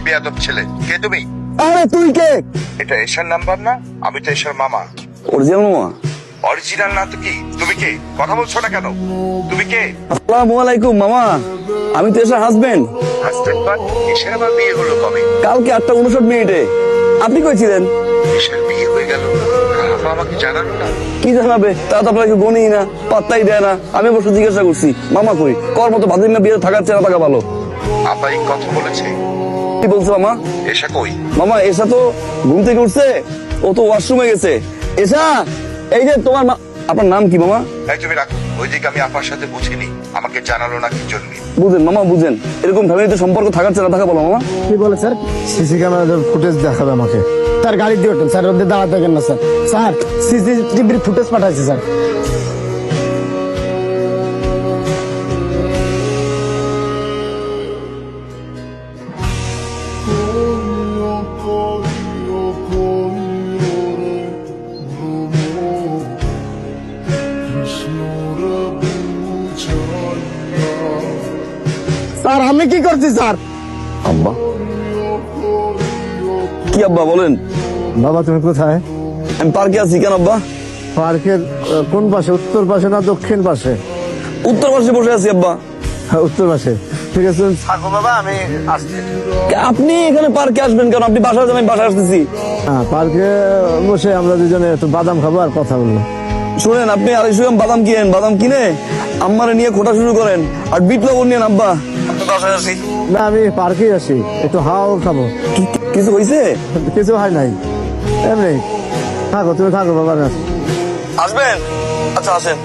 বেয়াদব ছেলে। কে তুমি? আরে তুই কে? এটা এশার নাম্বার না? আমি তো এশার মামা। অরিজিনাল মামা? অরিজিনাল না তো কি? তুমি কে? কথা বলছো না কেন? তুমি কে? আসসালামু আলাইকুম মামা, আমি তো এসার হাজবেন্ড। হাজবেন্ড বা? এশার আবার বিয়ে হলো কবে? কালকে 8:59 আপনি কই ছিলেন? এশার বিয়ে হয়ে গেল, আপা আমাকে জানালো না? কি জানাবে, তা তো আপনাকে গনি না, পাত্তাই দেয় না। আমি অবশ্য জিজ্ঞাসা করছি মামা কই, কর মতো বাদিন না বিয়ে থাকার চেনা থাকা ভালো। আপা এই কথা বলেছে? কি বলছো মামা? এশা কই? মামা এসা তো ঘুম থেকে উঠছে, ও তো ওয়াশরুমে গেছে। এসা, এই যে তোমার আপনার নাম কি মামা? এই তুমি রাখো, ওইদিকে আমি আপার সাথে বুঝিনি, আমাকে জানালো না কি জন্য। বুঝেন মামা বুঝেন, এরকম ফ্যামিলিতে সম্পর্ক থাকার চেনা থাকা ভালো মামা। কি বলে স্যার? সিসি ক্যামেরার ফুটেজ দেখাবে আমাকে। স্যার গাড়ি দিয়ে ওঠেন স্যার, ওদের দাঁড়াতে থাকেন না স্যার। স্যার সিসিটিভির ফুটেজ পাঠাইছে স্যার। স্যার আমি কি করছি স্যার? আব্বা? কি আব্বা বলেন? বাবা তুমি কোথায়? আমি পার্কে আছি। কেন আব্বা? পার্কের কোন পাশে, উত্তর পাশে না দক্ষিণ পাশে? উত্তর পাশে বসে আছি আব্বা। হ্যাঁ, উত্তর পাশে। ঠিক আছে থাকো বাবা, আমি আসছি। আপনি এখানে পার্কে আসবেন কেন? আপনি বাসায় যান, আমি বাসায় আসতেছি। হ্যাঁ, পার্কে বসে আমরা দুজনে একটু বাদাম খাবো আর কথা বলবো। শুনেন, আপনি 250 গ্রাম বাদাম কিনেন, বাদাম কিনে আম্মারে নিয়ে খোটা শুরু করেন, আর বিট লবণ নিয়েন আব্বা। আমি বাসায় আসি। না আমি পার্কে আসি, একটু হাওয়া খাবো। কিছু হয়েছে? কিছু হয় নাই, এমনি থাকো, তুমি থাকো বাবা। আসবেন? আচ্ছা আসেন।